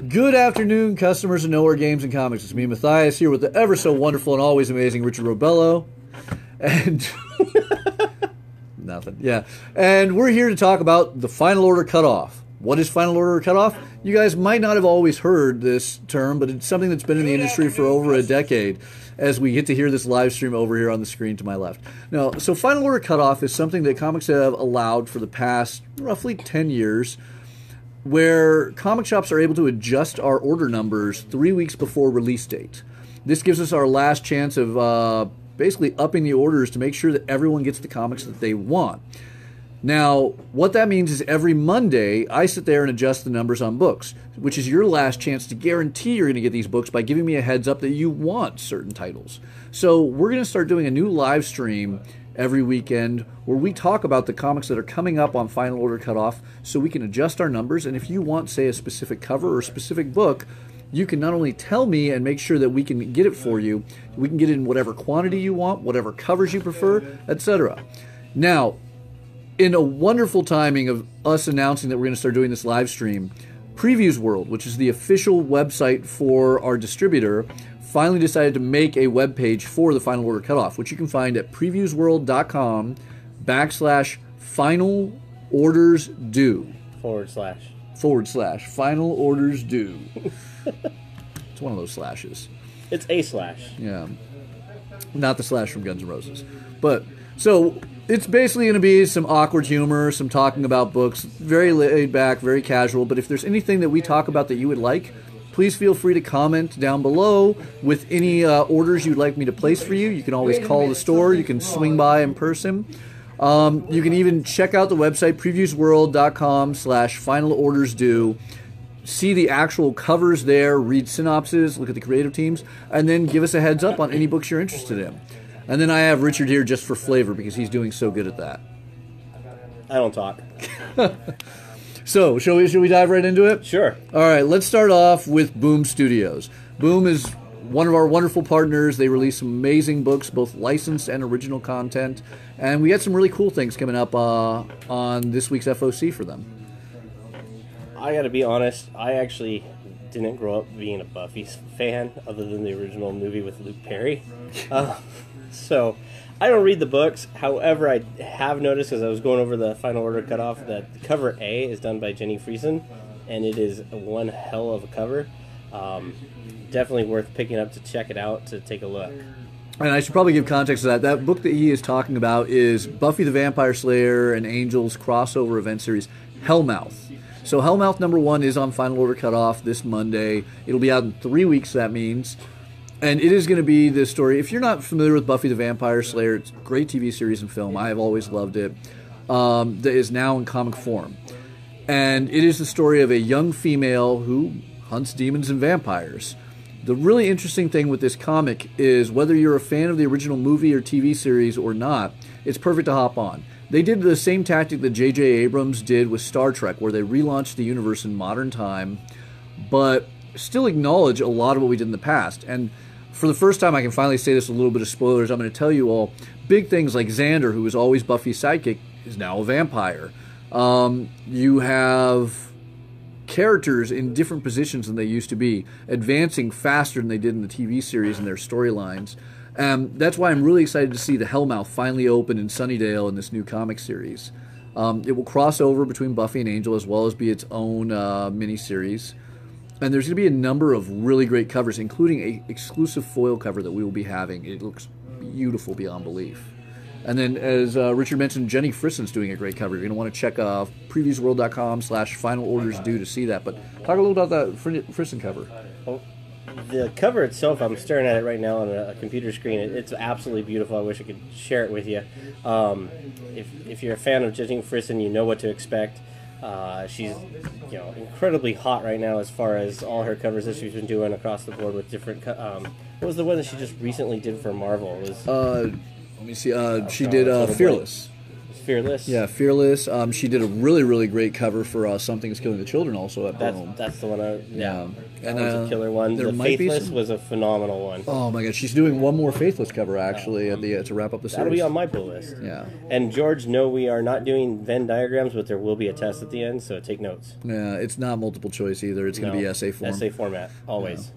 Good afternoon, customers of Knowhere Games and Comics. It's me, Matthias, here with the ever so wonderful and always amazing Richard Robello. And nothing. Yeah. And we're here to talk about the Final Order Cutoff. What is Final Order Cutoff? You guys might not have always heard this term, but it's something that's been in the industry for over a decade, as we get to hear this live stream over here on the screen to my left. Now, so Final Order Cutoff is something that comics have allowed for the past roughly 10 years, where comic shops are able to adjust our order numbers 3 weeks before release date. This gives us our last chance of basically upping the orders to make sure that everyone gets the comics that they want. Now, what that means is every Monday, I sit there and adjust the numbers on books, which is your last chance to guarantee you're going to get these books by giving me a heads up that you want certain titles. So we're going to start doing a new live stream every weekend where we talk about the comics that are coming up on Final Order Cutoff so we can adjust our numbers. And if you want, say, a specific cover or a specific book, you can not only tell me and make sure that we can get it for you, we can get it in whatever quantity you want, whatever covers you prefer, etc. Now, in a wonderful timing of us announcing that we're going to start doing this live stream, Previews World, which is the official website for our distributor, finally decided to make a web page for the Final Order Cutoff, which you can find at previewsworld.com/final orders due. / final orders due. It's one of those slashes. It's a slash. Yeah. Not the slash from Guns N' Roses. But, so, it's basically going to be some awkward humor, some talking about books, very laid back, very casual. But if there's anything that we talk about that you would like, please feel free to comment down below with any orders you'd like me to place for you. You can always call the store. You can swing by in person. You can even check out the website, previewsworld.com/final orders due. See the actual covers there, read synopses, look at the creative teams, and then give us a heads up on any books you're interested in. And then I have Richard here just for flavor because he's doing so good at that. I don't talk. So, should we dive right into it? Sure. All right, let's start off with Boom Studios. Boom is one of our wonderful partners. They release some amazing books, both licensed and original content. And we got some really cool things coming up on this week's FOC for them. I gotta be honest, I actually didn't grow up being a Buffy fan, other than the original movie with Luke Perry. So, I don't read the books. However, I have noticed, as I was going over the Final Order Cutoff, that cover A is done by Jenny Friesen, and it is one hell of a cover. Definitely worth picking up to check it out, to take a look. And I should probably give context to that. That book that he is talking about is Buffy the Vampire Slayer and Angel's crossover event series, Hellmouth. So Hellmouth #1 is on Final Order Cutoff this Monday. It'll be out in 3 weeks, that means. And it is going to be this story. If you're not familiar with Buffy the Vampire Slayer, it's a great TV series and film. I have always loved it. That is now in comic form. And it is the story of a young female who hunts demons and vampires. The really interesting thing with this comic is whether you're a fan of the original movie or TV series or not, it's perfect to hop on. They did the same tactic that J.J. Abrams did with Star Trek, where they relaunched the universe in modern time, but still acknowledge a lot of what we did in the past. And for the first time, I can finally say this with a little bit of spoilers. I'm going to tell you all big things like Xander, who was always Buffy's sidekick, is now a vampire. You have characters in different positions than they used to be, advancing faster than they did in the TV series and their storylines. That's why I'm really excited to see the Hellmouth finally open in Sunnydale in this new comic series. It will cross over between Buffy and Angel as well as be its own miniseries. And there's going to be a number of really great covers, including an exclusive foil cover that we will be having. It looks beautiful beyond belief. And then, as Richard mentioned, Jenny Friesen's doing a great cover. You're going to want to check previewsworld.com/final orders due to see that. But talk a little about that Friesen cover. Well, the cover itself, I'm staring at it right now on a computer screen. It's absolutely beautiful. I wish I could share it with you. If you're a fan of Jenny Friesen, you know what to expect. She's incredibly hot right now as far as all her covers that she's been doing across the board with different. What was the one that she just recently did for Marvel? Let me see. She did Fearless. Fearless. Yeah, Fearless. She did a really, really great cover for Something's Killing the Children also at home. That's the one. Yeah. And That was a killer one. The Faithless was a phenomenal one. Oh my god, she's doing one more Faithless cover actually at the to wrap up the series. That'll be on my pull list. Yeah. And George, no, we are not doing Venn diagrams, but there will be a test at the end, so take notes. Yeah, it's not multiple choice either. It's going to be essay form. Essay format, always. Yeah.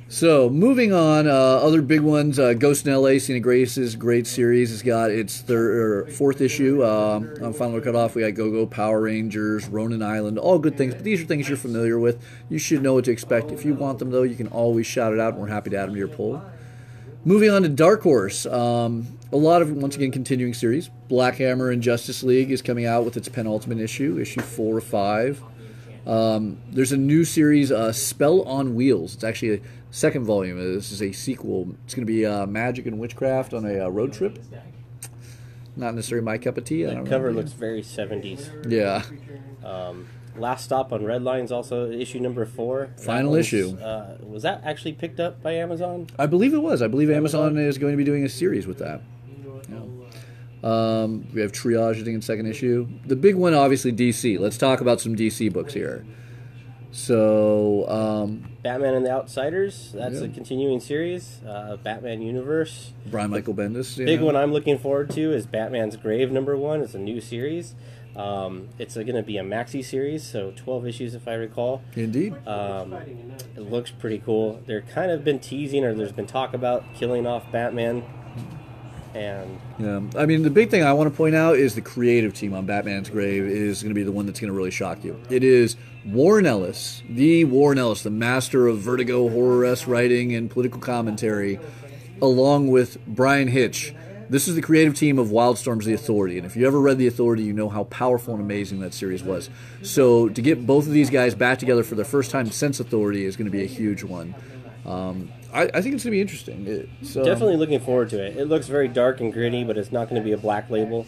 So, moving on, other big ones, Ghost in L.A., Cena Grace's great series has got its fourth issue. On Final Cutoff, we got Go-Go, Power Rangers, Ronin Island, all good things, but these are things you're familiar with. You should know what to expect. If you want them, though, you can always shout it out, and we're happy to add them to your poll. Moving on to Dark Horse, a lot of, once again, continuing series. Black Hammer and Justice League is coming out with its penultimate issue 4 of 5. There's a new series, Spell on Wheels. It's actually a second volume. This is a sequel. It's going to be magic and witchcraft on a road trip. Not necessarily my cup of tea. The cover looks very 70s. Yeah. Last Stop on Red Line's also issue number 4. Final issue. Was that actually picked up by Amazon? I believe it was. I believe Amazon is going to be doing a series with that. Yeah. We have Triage, I think, in second issue. The big one, obviously, DC. Let's talk about some DC books here. So, Batman and the Outsiders. That's a continuing series. Batman Universe. Brian Michael Bendis. Big one I'm looking forward to is Batman's Grave number 1. It's a new series. It's going to be a maxi series, so 12 issues if I recall. Indeed. It looks pretty cool. They're kind of been teasing, or there's been talk about killing off Batman. And yeah, I mean, the big thing I want to point out is the creative team on Batman's Grave is going to be the one that's going to really shock you. It is Warren Ellis, the master of Vertigo horror-esque writing and political commentary, along with Brian Hitch. This is the creative team of Wildstorm's The Authority, and if you ever read The Authority, you know how powerful and amazing that series was. So to get both of these guys back together for the first time since Authority is going to be a huge one. I think it's going to be interesting. Definitely looking forward to it. It looks very dark and gritty, but it's not going to be a black label.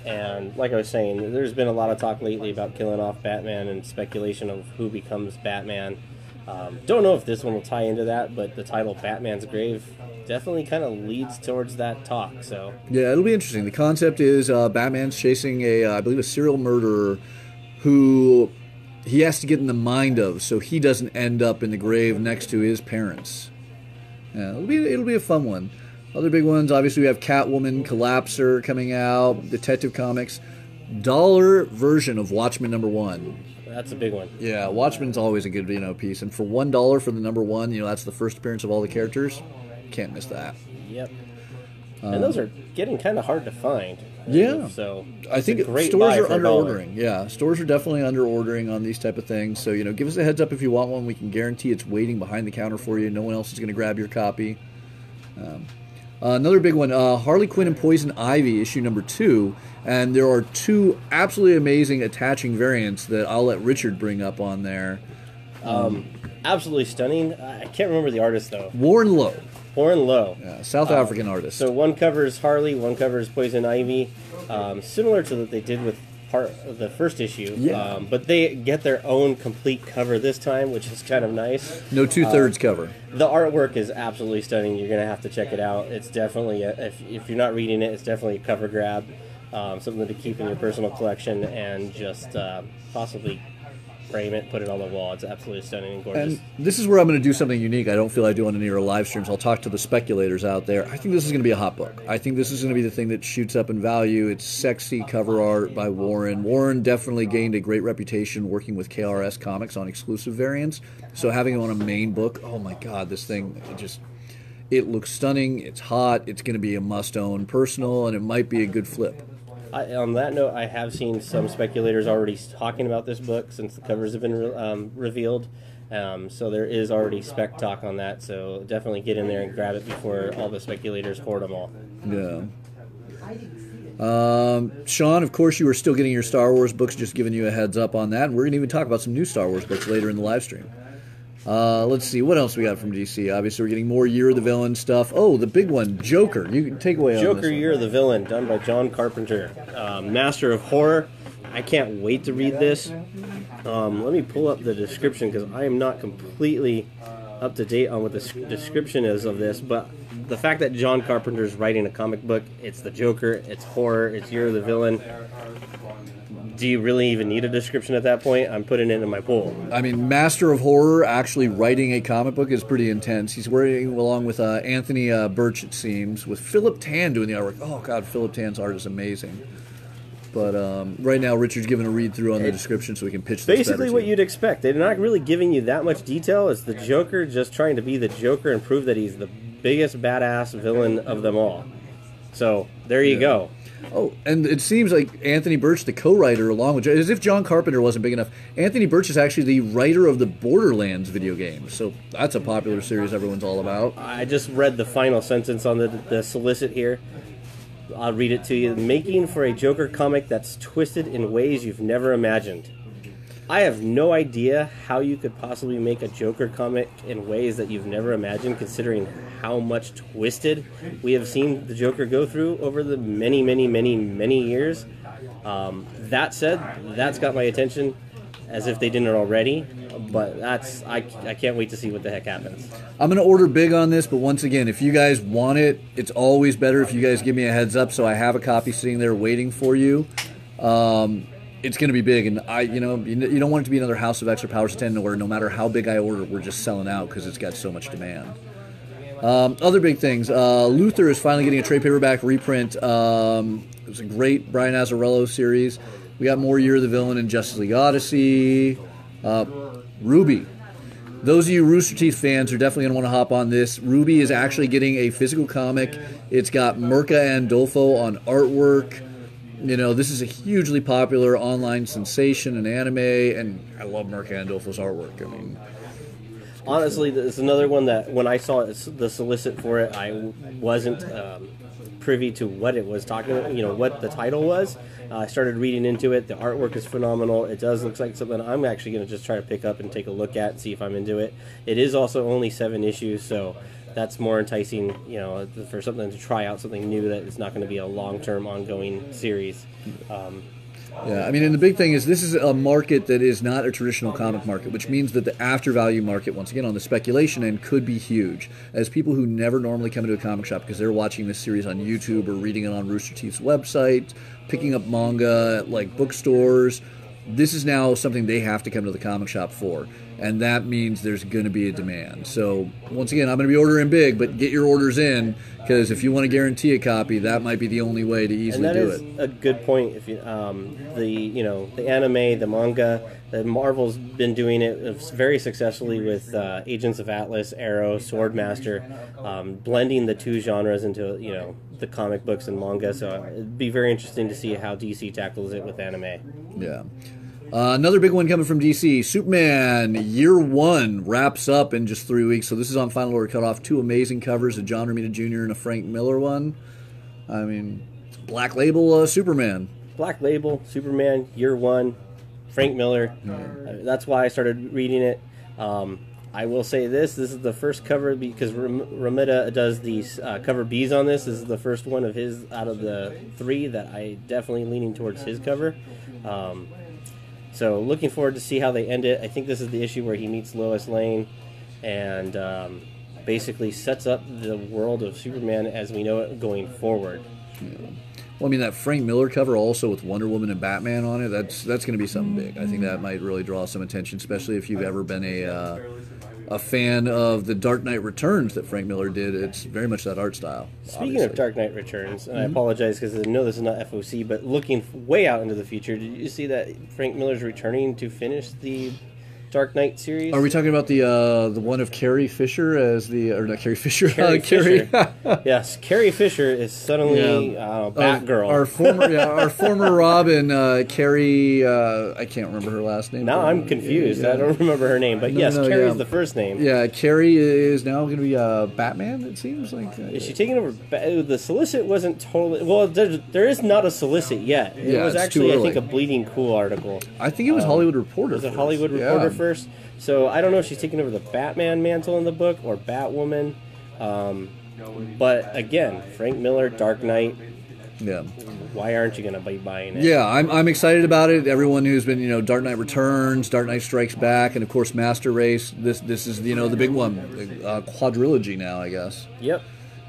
And like I was saying, there's been a lot of talk lately about killing off Batman and speculation of who becomes Batman. Don't know if this one will tie into that, but the title Batman's Grave definitely kind of leads towards that talk. So yeah, it'll be interesting. The concept is Batman's chasing I believe a serial murderer who he has to get in the mind of, so he doesn't end up in the grave next to his parents. Yeah, it'll be a fun one. Other big ones, obviously we have Catwoman, Collapser coming out, Detective Comics, dollar version of Watchmen number 1. That's a big one. Yeah, Watchmen's always a good piece, and for $1 for the number 1, that's the first appearance of all the characters. Can't miss that. Yep. And those are getting kind of hard to find. Yeah. So I think stores are under ordering. Yeah, stores are definitely under ordering on these type of things. So, give us a heads up if you want one. We can guarantee it's waiting behind the counter for you. No one else is going to grab your copy. Another big one, Harley Quinn and Poison Ivy, issue number 2. And there are 2 absolutely amazing attaching variants that I'll let Richard bring up on there. Absolutely stunning. I can't remember the artist, though. Warren Lowe. Warren Lowe. Yeah, South African artist. So one covers Harley, one covers Poison Ivy, similar to what they did with part of the first issue. Yeah. But they get their own complete cover this time, which is kind of nice. No 2/3 cover. The artwork is absolutely stunning. You're going to have to check it out. It's definitely, if you're not reading it, it's definitely a cover grab. Something to keep in your personal collection and just possibly frame it, put it on the wall. It's absolutely stunning and gorgeous. And this is where I'm going to do something unique I don't feel I do on any of our live streams. I'll talk to the speculators out there. I think this is going to be a hot book. I think this is going to be the thing that shoots up in value. It's sexy cover art by Warren. Warren definitely gained a great reputation working with KRS Comics on exclusive variants. So having it on a main book, oh my God, this thing, it looks stunning. It's hot. It's going to be a must-own personal, and it might be a good flip. On that note, I have seen some speculators already talking about this book since the covers have been revealed. So there is already spec talk on that. So definitely get in there and grab it before all the speculators hoard them all. Yeah. Sean, of course, you are still getting your Star Wars books, just giving you a heads up on that. And we're going to even talk about some new Star Wars books later in the live stream. Let's see, what else we got from DC? Obviously, we're getting more Year of the Villain stuff. Oh, the big one, Joker. You can take away on this. Joker, Year of the Villain, done by John Carpenter. Master of Horror. I can't wait to read this. Let me pull up the description because I am not completely up to date on what the description is of this, but the fact that John Carpenter's writing a comic book, it's the Joker, it's horror, it's you're the villain. Do you really even need a description at that point? I'm putting it in my pool. I mean, Master of Horror actually writing a comic book is pretty intense. He's working along with Anthony Birch, it seems, with Philip Tan doing the artwork. Oh, God, Philip Tan's art is amazing. But right now, Richard's giving a read-through on the description so we can pitch this basically what you'd expect. They're not really giving you that much detail. It's the Joker just trying to be the Joker and prove that he's the biggest badass villain of them all. So, there you go. Oh, and it seems like Anthony Birch, the co-writer, along with... As if John Carpenter wasn't big enough, Anthony Birch is actually the writer of the Borderlands video game. So that's a popular series everyone's all about. I just read the final sentence on the solicit here. I'll read it to you. Making for a Joker comic that's twisted in ways you've never imagined. I have no idea how you could possibly make a Joker comic in ways that you've never imagined, considering how much twisted we have seen the Joker go through over the many, many, many, many years. That said, that's got my attention, as if they didn't already. But I can't wait to see what the heck happens. I'm going to order big on this, but once again, if you guys want it, it's always better if you guys give me a heads up so I have a copy sitting there waiting for you. It's going to be big, and you don't want it to be another House of X or Powers of 10 where no matter how big I order, we're just selling out because it's got so much demand. Other big things. Luther is finally getting a trade paperback reprint. It was a great Brian Azzarello series. We got more Year of the Villain in Justice League Odyssey. Ruby. Those of you Rooster Teeth fans are definitely going to want to hop on this. Ruby is actually getting a physical comic. It's got Mirka Andolfo on artwork. You know, this is a hugely popular online sensation in anime, and I love Mirka Andolfo's artwork. I mean, honestly, it's another one that when I saw the solicit for it, I wasn't privy to what it was talking about, what the title was. I started reading into it. The artwork is phenomenal. It does look like something I'm actually going to just try to pick up and take a look at and see if I'm into it. It is also only 7 issues, so that's more enticing, for something to try out, something new that is not going to be a long-term ongoing series. Yeah, I mean, and the big thing is this is a market that is not a traditional comic market, which means that the after value market, once again, on the speculation end, could be huge. As people who never normally come into a comic shop because they're watching this series on YouTube or reading it on Rooster Teeth's website, picking up manga at like bookstores, this is now something they have to come to the comic shop for. And that means there's going to be a demand. So, once again, I'm going to be ordering big, but get your orders in, because if you want to guarantee a copy, that might be the only way to easily do it. And that is a good point. If you, the anime, the manga, the Marvel's been doing it very successfully with Agents of Atlas, Arrow, Swordmaster, blending the two genres into, the comic books and manga. So it'd be very interesting to see how DC tackles it with anime. Yeah. Another big one coming from DC, Superman Year 1 wraps up in just 3 weeks. So this is on Final Order Cutoff. 2 amazing covers, a John Romita Jr. and a Frank Miller one. I mean, Black Label Superman. Black Label, Superman, Year 1, Frank Miller. That's why I started reading it. I will say this is the first cover, because Romita does these cover Bs on this. This is the first one of his out of the 3 that I definitely leaning towards his cover. So looking forward to see how they end it. I think this is the issue where he meets Lois Lane and basically sets up the world of Superman as we know it going forward. Yeah. Well, I mean, that Frank Miller cover also with Wonder Woman and Batman on it, that's going to be something big. I think that might really draw some attention, especially if you've ever been a fan of the Dark Knight Returns that Frank Miller did. It's very much that art style. Speaking of Dark Knight Returns, and I apologize because I know this is not FOC, but looking way out into the future, did you see that Frank Miller's returning to finish the Dark Knight series? Are we talking about the one of Carrie Fisher as the, or not Carrie Fisher? Carrie Fisher. Yes, Carrie Fisher is suddenly Batgirl. Our former Robin, Carrie. I can't remember her last name. Now I'm confused. I don't remember her name, but Carrie's the first name. Yeah, Carrie is now going to be Batman. It seems like. Is she taking over? The solicit wasn't totally. Well, there is not a solicit yet. It was actually, I think, a Bleeding Cool article. I think it was Hollywood Reporter. Was it Hollywood Reporter first? So I don't know if she's taking over the Batman mantle in the book or Batwoman. But again, Frank Miller, Dark Knight. Yeah. Why aren't you going to be buying it? Yeah, I'm excited about it. Everyone who's been, Dark Knight Returns, Dark Knight Strikes Back, and of course Master Race. This is the big one, quadrilogy now, I guess. Yep.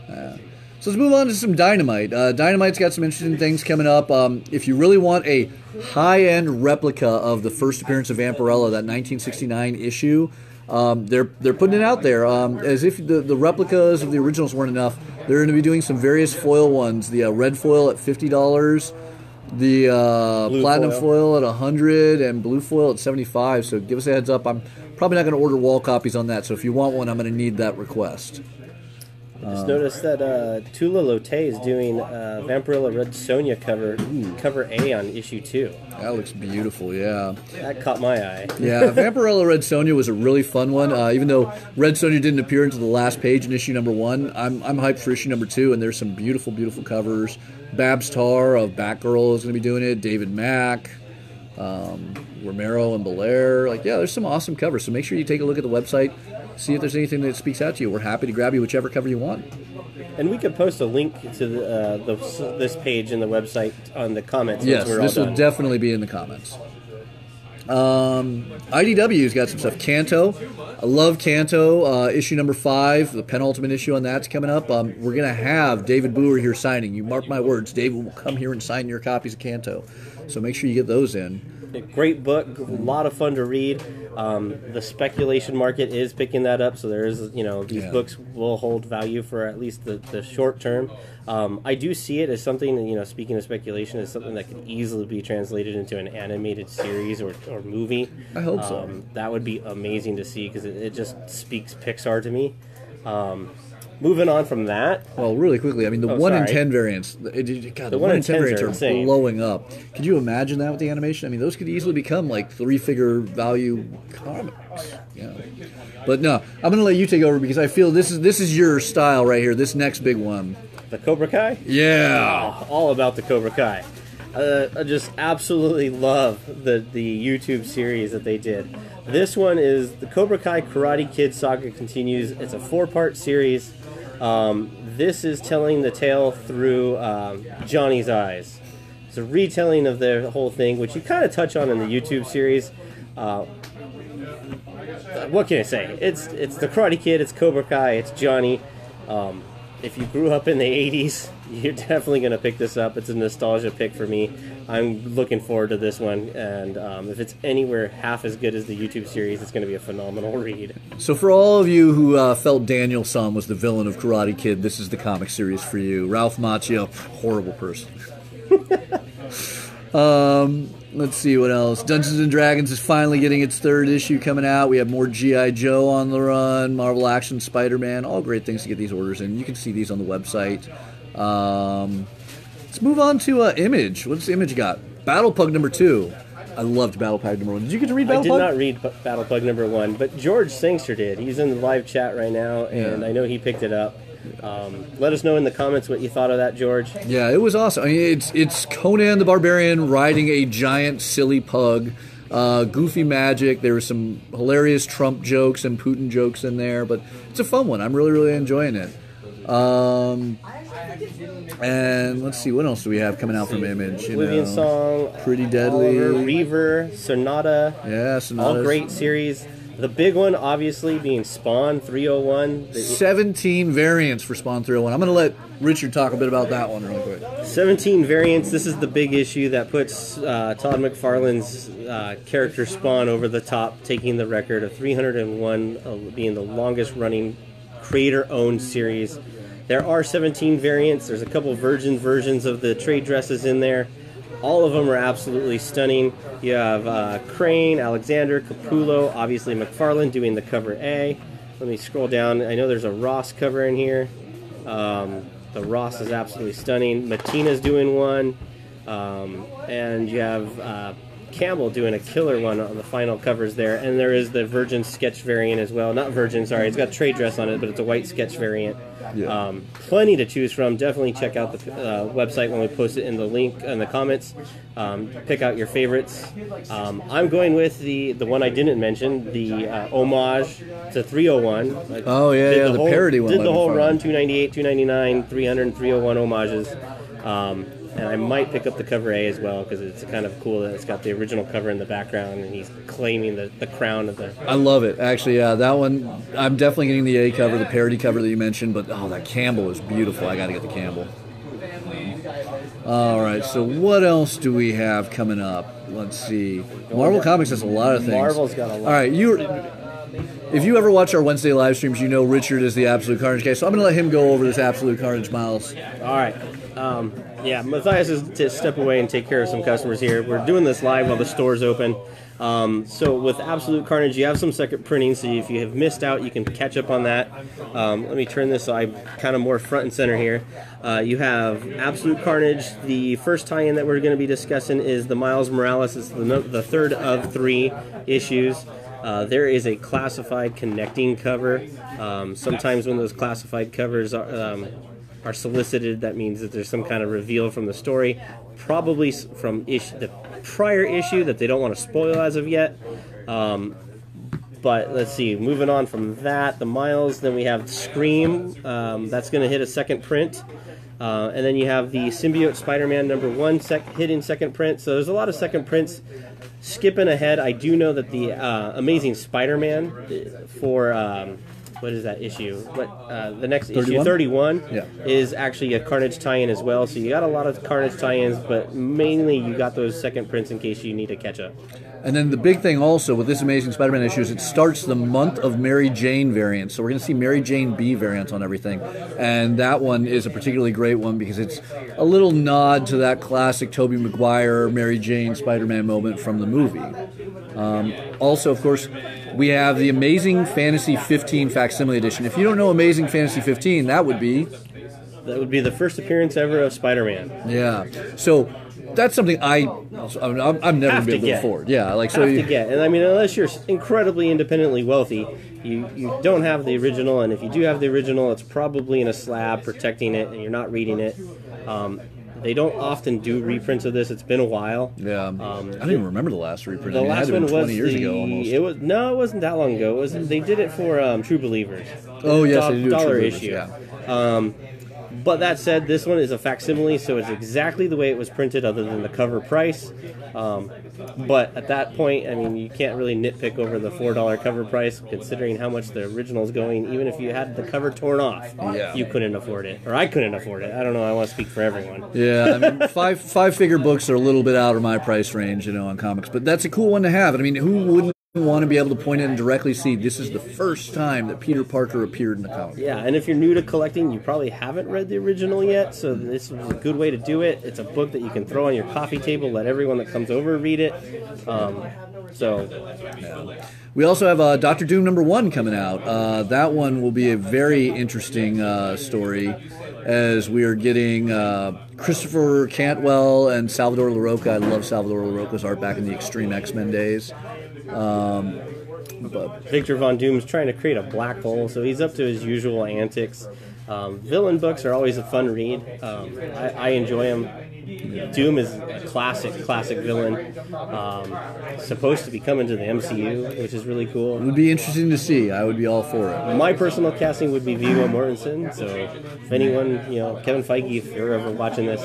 So let's move on to some Dynamite. Dynamite's got some interesting things coming up. If you really want a high-end replica of the first appearance of Vampirella, that 1969 issue, they're putting it out there. As if the replicas of the originals weren't enough, they're going to be doing some various foil ones. The red foil at $50, the platinum foil at $100, and blue foil at $75. So give us a heads up. I'm probably not going to order wall copies on that. So if you want one, I'm going to need that request. I just noticed that Tula Lotte is doing Vampirella Red Sonja cover A on issue 2. That looks beautiful, yeah. That caught my eye. Yeah, Vampirella Red Sonja was a really fun one. Even though Red Sonja didn't appear until the last page in issue number 1, I'm hyped for issue number 2, and there's some beautiful, beautiful covers. Babs Tarr of Batgirl is going to be doing it. David Mack, Romero and Belair. Like, yeah, there's some awesome covers. So make sure you take a look at the website. See if there's anything that speaks out to you. We're happy to grab you whichever cover you want. And we could post a link to this page in the website on the comments. Yes, this will definitely be in the comments. IDW's got some stuff. Kanto. I love Kanto. Issue number 5, the penultimate issue on that's coming up. We're going to have David Booher here signing. You mark my words, David will come here and sign your copies of Kanto. So make sure you get those in. A great book, a lot of fun to read. The speculation market is picking that up, so there is, these books will hold value for at least the short term. I do see it as something that, speaking of speculation, is something that could easily be translated into an animated series or movie. I hope so. That would be amazing to see because it just speaks Pixar to me. Moving on from that. Well, really quickly, I mean, the 1 in 10 variants, the 1 in 10 variants are blowing up. Could you imagine that with the animation? I mean, those could easily become like 3-figure value comics. Yeah. But no, I'm going to let you take over because I feel this is your style right here, this next big one. The Cobra Kai? Yeah. Oh, all about the Cobra Kai. I just absolutely love the YouTube series that they did. This one is the Cobra Kai Karate Kid Saga Continues. It's a 4-part series. This is telling the tale through Johnny's eyes. It's a retelling of the whole thing, which you kind of touch on in the YouTube series. What can I say? It's the Karate Kid, it's Cobra Kai, it's Johnny. If you grew up in the 80s, you're definitely going to pick this up. It's a nostalgia pick for me. I'm looking forward to this one, and if it's anywhere half as good as the YouTube series, it's going to be a phenomenal read. So for all of you who felt Daniel San was the villain of Karate Kid, this is the comic series for you. Ralph Macchio, horrible person. Let's see what else. Dungeons & Dragons is finally getting its 3rd issue coming out. We have more G.I. Joe on the run, Marvel Action, Spider-Man, all great things to get these orders in. You can see these on the website. Let's move on to Image. What's Image got? Battle Pug number 2. I loved Battle Pug number 1. Did you get to read Battle Pug? I did not read Battle Pug number 1, but George Sangster did. He's in the live chat right now, and I know he picked it up. Let us know in the comments what you thought of that, George. Yeah, it was awesome. I mean, it's Conan the Barbarian riding a giant silly pug. Goofy magic. There were some hilarious Trump jokes and Putin jokes in there, but it's a fun one. I'm really, really enjoying it. And let's see, what else do we have coming out from Image? Oblivion Song, Pretty Deadly, Oliver, Reaver, Sonata. Yeah, Sonata. All great series. The big one, obviously, being Spawn 301. 17 variants for Spawn 301. I'm going to let Richard talk a bit about that one real quick. 17 variants. This is the big issue that puts Todd McFarlane's character Spawn over the top, taking the record of 301, being the longest-running creator-owned series. There are 17 variants. There's a couple virgin versions of the trade dresses in there. All of them are absolutely stunning. You have Crane, Alexander, Capullo, obviously McFarlane doing the cover A. Let me scroll down. I know there's a Ross cover in here. The Ross is absolutely stunning. Matina's doing one. And you have Campbell doing a killer one on the final covers there. And there is the Virgin sketch variant as well. Not Virgin, sorry. It's got trade dress on it, but it's a white sketch variant. Yeah. Plenty to choose from. Definitely check out the website when we post it in the link in the comments. Pick out your favorites. I'm going with the one I didn't mention, the homage to 301. Oh, yeah, the parody one. Did the whole run, 298, 299, 300, and 301 homages. And I might pick up the cover A as well because it's kind of cool that it's got the original cover in the background and he's claiming the crown of the... I love it. Actually, that one, I'm definitely getting the A cover, the parody cover that you mentioned, but that Campbell is beautiful. I got to get the Campbell. All right, so what else do we have coming up? Let's see. Marvel Comics has a lot of things. Marvel's got a lot. All right, if you ever watch our Wednesday live streams, you know Richard is the Absolute Carnage guy, so I'm going to let him go over this Absolute Carnage, Miles. All right. Matthias is to step away and take care of some customers here. We're doing this live while the store's open. So with Absolute Carnage, you have some second printing, so if you have missed out, you can catch up on that. Let me turn this so I'm kind of more front and center here. You have Absolute Carnage. The first tie-in that we're going to be discussing is the Miles Morales. It's the third of 3 issues. There is a classified connecting cover. Sometimes when those classified covers are solicited, that means that there's some kind of reveal from the story, probably from the prior issue that they don't want to spoil as of yet. But let's see, moving on from that, the Miles, then we have Scream, that's going to hit a second print. And then you have the Symbiote Spider-Man #1 hitting second print. So there's a lot of second prints. Skipping ahead, I do know that the Amazing Spider-Man for... what is that issue? The next 31? Issue, 31, is actually a Carnage tie-in as well. So you got a lot of Carnage tie-ins, but mainly you got those second prints in case you need to catch up. And then the big thing also with this Amazing Spider-Man issue is it starts the month of Mary Jane variants. So we're going to see Mary Jane B variants on everything. And that one is a particularly great one because it's a little nod to that classic Tobey Maguire, Mary Jane Spider-Man moment from the movie. Also, of course, we have the Amazing Fantasy 15 Facsimile Edition. If you don't know Amazing Fantasy 15, that would be the first appearance ever of Spider-Man. Yeah. So that's something I've never been able to afford. Yeah, like so. Have to get, and I mean, unless you're incredibly independently wealthy, you don't have the original, and if you do have the original, it's probably in a slab protecting it, and you're not reading it. They don't often do reprints of this. It's been a while. Yeah, I don't even remember the last reprint. The last one was 20 years ago almost. It wasn't that long ago. They did it for True Believers. Oh yes, they do dollar True issue. Believers, yeah. But that said, this one is a facsimile, so it's exactly the way it was printed, other than the cover price. But at that point, I mean, you can't really nitpick over the $4 cover price, considering how much the original is going. Even if you had the cover torn off, you couldn't afford it, or I couldn't afford it. I don't know. I want to speak for everyone. Yeah, I mean, five-figure books are a little bit out of my price range, on comics. But that's a cool one to have. I mean, who wouldn't want to be able to point in and directly see this is the first time that Peter Parker appeared in the comic? Yeah, and if you're new to collecting, you probably haven't read the original yet, so this is a good way to do it. It's a book that you can throw on your coffee table, let everyone that comes over read it. We also have Doctor Doom #1 coming out. That one will be a very interesting story, as we are getting Christopher Cantwell and Salvador Larroca. I love Salvador Larroca's art back in the Extreme X-Men days. But Victor Von Doom's trying to create a black hole, so he's up to his usual antics. Villain books are always a fun read. I enjoy them. Doom is a classic villain. Supposed to be coming to the MCU, which is really cool. It would be interesting to see. I would be all for it. My personal casting would be Viggo Mortensen. So if anyone, Kevin Feige, if you're ever watching this,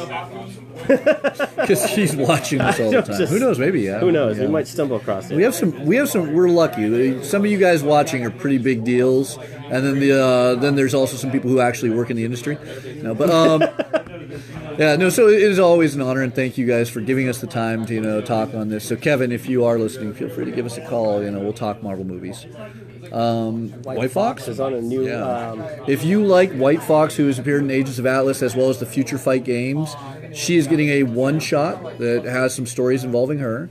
because he's watching this all the time. Who knows? Maybe Who knows? We might stumble across it. We have some. We're lucky. Some of you guys watching are pretty big deals, and then then there's also some people who actually work in the industry. No, but. Yeah, no, so it is always an honor, and thank you guys for giving us the time to, talk on this. So, Kevin, if you are listening, feel free to give us a call. We'll talk Marvel movies. White Fox is on a new... If you like White Fox, who has appeared in Agents of Atlas as well as the Future Fight games, she is getting a one-shot that has some stories involving her.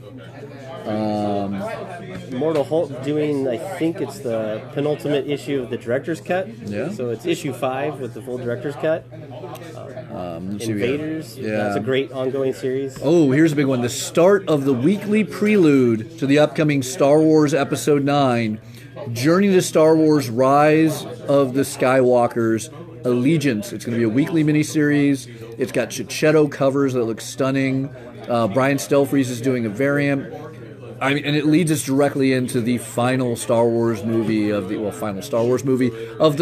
Mortal Hulk doing, I think it's the penultimate issue of the director's cut. Yeah. So it's issue 5 with the full director's cut. Invaders. Yeah. That's a great ongoing series. Oh, here's a big one. The start of the weekly prelude to the upcoming Star Wars Episode 9, Journey to Star Wars Rise of the Skywalkers Allegiance. It's going to be a weekly miniseries. It's got Chichetto covers that look stunning. Brian Stelfreeze is doing a variant. And it leads us directly into the final Star Wars movie of the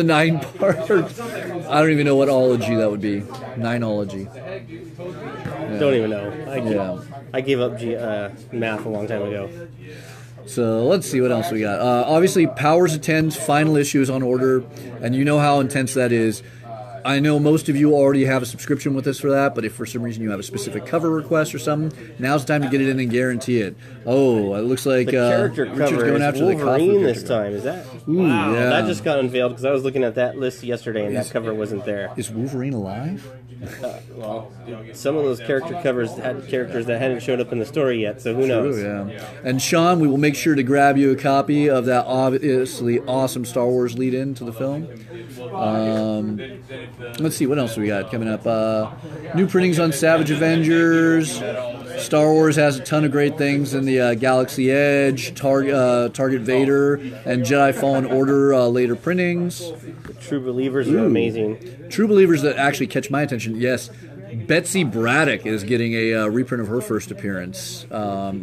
9 parts. I don't even know what ology that would be. Nineology. don't even know. I gave up math a long time ago. So let's see what else we got. Obviously, Powers of 10's final issue is on order, and you know how intense that is. I know most of you already have a subscription with us for that, but if for some reason you have a specific cover request or something, now's the time to get it in and guarantee it. Oh, it looks like the character Richard's cover going is after Wolverine the this time. Is that? Ooh, wow, yeah. that just got unveiled because I was looking at that list yesterday and that cover wasn't there. Is Wolverine alive? Well, some of those character covers had characters that hadn't showed up in the story yet, so who knows? True, yeah. And Sean, we will make sure to grab you a copy of that obviously awesome Star Wars lead-in to the film. Let's see, what else we got coming up? New printings on Savage Avengers. Star Wars has a ton of great things in the Galaxy Edge, Target Vader, and Jedi Fallen Order later printings. The True Believers are amazing. True Believers that actually catch my attention, yes. Betsy Braddock is getting a reprint of her first appearance.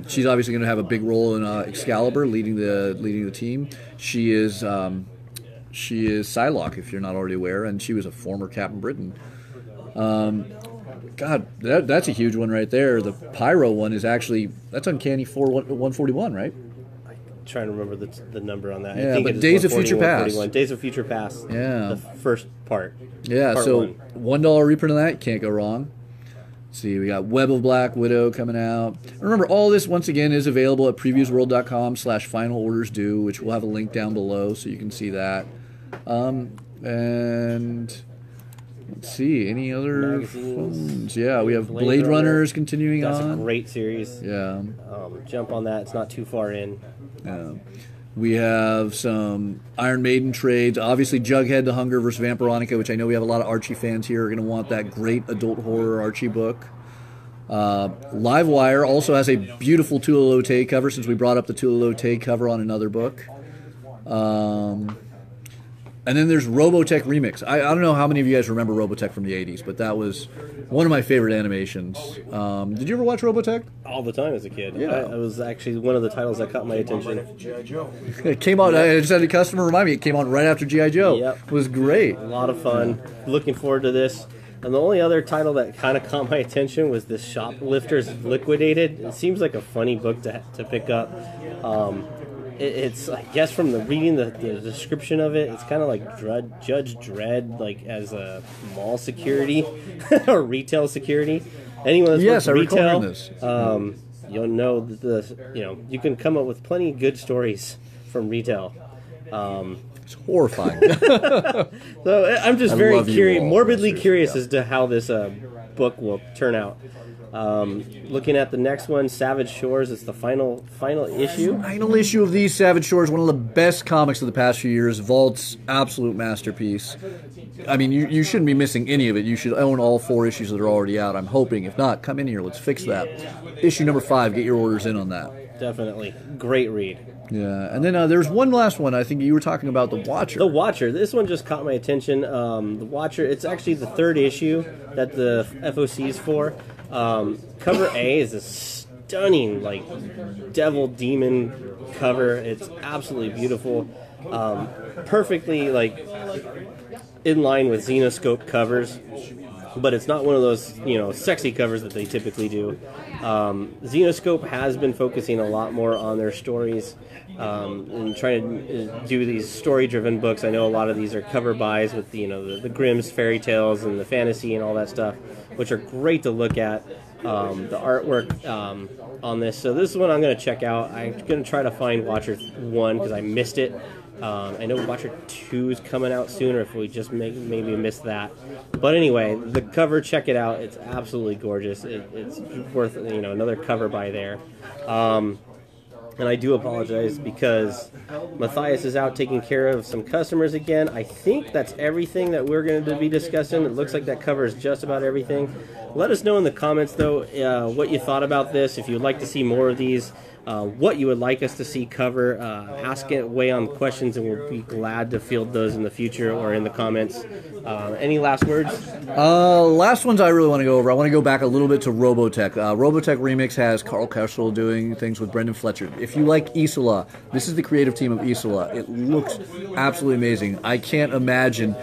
She's obviously going to have a big role in Excalibur, leading the team. She is Psylocke, if you're not already aware, and she was a former Captain Britain. God, that's a huge one right there. The Pyro one is actually, that's Uncanny 141, right? I'm trying to remember the number on that. Yeah, I think but it is Days of Future Past. Days of Future Past. Yeah. The first part. Yeah, part so one. $1 reprint of that, can't go wrong. Let's see, we got Web of Black Widow coming out. Remember, all this, once again, is available at previewsworld.com/final orders due, which we'll have a link down below so you can see that. And let's see, any other phones? Yeah, we have Blade Runners continuing on. That's a great series. Yeah. Jump on that. It's not too far in. Yeah. We have some Iron Maiden trades. Obviously, Jughead the Hunger versus Vampironica, which I know we have a lot of Archie fans here are going to want that great adult horror Archie book. Livewire also has a beautiful Tula Lotay cover, since we brought up the Tula Lotay cover on another book. And then there's Robotech Remix. I don't know how many of you guys remember Robotech from the 80s, but that was one of my favorite animations. Did you ever watch Robotech? All the time as a kid. Yeah. It was actually one of the titles that caught my attention. It came out, I just had a customer remind me, it came out right after G.I. Joe. Yep. It was great. A lot of fun. Looking forward to this. And the only other title that kind of caught my attention was this Shoplifters Liquidated. It seems like a funny book to pick up. It's, I guess, from reading the description of it, it's kind of like Judge Dredd, like as a mall security or retail security. Anyone that's worked retail, this. You'll know you can come up with plenty of good stories from retail. It's horrifying. So I'm just very curious, morbidly curious as to how this book will turn out. Looking at the next one, Savage Shores. It's the final issue. Final issue of these Savage Shores, one of the best comics of the past few years. Vault's absolute masterpiece. I mean, you shouldn't be missing any of it. You should own all 4 issues that are already out. I'm hoping. If not, come in here. Let's fix that. Issue number 5. Get your orders in on that. Definitely. Great read. Yeah, and then there's one last one. I think you were talking about The Watcher. The Watcher. This one just caught my attention. The Watcher, it's actually the 3rd issue that the FOC is for. Cover A is a stunning, devil demon cover. It's absolutely beautiful. Perfectly, in line with Xenoscope covers. But it's not one of those, sexy covers that they typically do. Xenoscope has been focusing a lot more on their stories and trying to do these story-driven books. I know a lot of these are cover buys with the Grimm's fairy tales and the fantasy and all that stuff, which are great to look at. The artwork on this. So this is one I'm going to check out. I'm going to try to find Watcher 1 because I missed it. I know Watcher 2 is coming out soon, or if we just maybe missed that. But anyway, the cover, check it out. It's absolutely gorgeous. It's worth another cover by there. And I do apologize because Matthias is out taking care of some customers again. I think that's everything that we're going to be discussing. It looks like that covers just about everything. Let us know in the comments, though, what you thought about this. If you'd like to see more of these, what you would like us to see cover. Ask it away on questions, and we'll be glad to field those in the future or in the comments. Any last words? Last ones I really want to go over. I want to go back a little bit to Robotech. Robotech Remix has Carl Kestrel doing things with Brendan Fletcher. If you like Isola, this is the creative team of Isola. It looks absolutely amazing. I can't imagine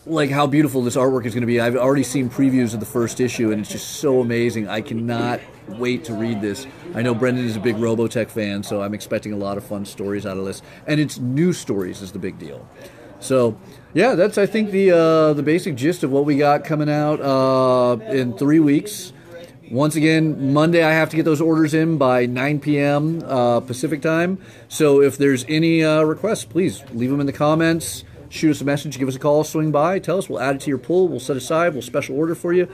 like how beautiful this artwork is going to be. I've already seen previews of the first issue, and it's just so amazing. I cannot wait to read this. I know Brendan is a big Robotech fan, so I'm expecting a lot of fun stories out of this. And it's new stories is the big deal. So, yeah, that's, I think, the basic gist of what we got coming out in 3 weeks. Once again, Monday I have to get those orders in by 9 p.m. Pacific time. So if there's any requests, please leave them in the comments. Shoot us a message, give us a call, swing by, tell us. We'll add it to your pull. We'll set aside. We'll special order for you.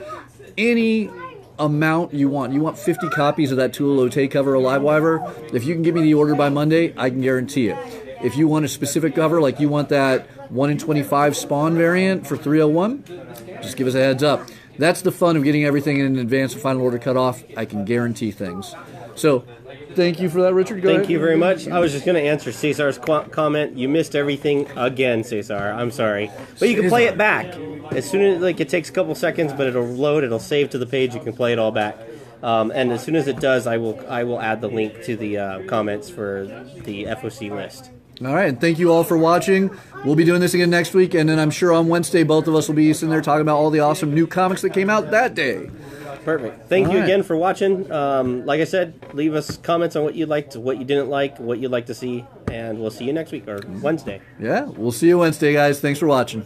Any amount you want. You want 50 copies of that Tula Lotte cover of Livewiver? If you can give me the order by Monday, I can guarantee it. If you want a specific cover, like you want that 1 in 25 Spawn variant for 301, just give us a heads up. That's the fun of getting everything in advance of final order cutoff. I can guarantee things. So, thank you for that, Richard. Go Thank ahead. you very much. I was just going to answer Cesar's comment. You missed everything again, Cesar. I'm sorry. But you can play it back. As soon as, like, it takes a couple seconds, but it'll load, it'll save to the page, you can play it all back. And as soon as it does, I will add the link to the comments for the FOC list. All right, and thank you all for watching. We'll be doing this again next week, and then I'm sure on Wednesday both of us will be sitting there talking about all the awesome new comics that came out that day. Perfect. Thank you again for watching. Like I said, leave us comments on what you liked, what you didn't like, what you'd like to see, and we'll see you next week or Wednesday. Yeah, we'll see you Wednesday, guys. Thanks for watching.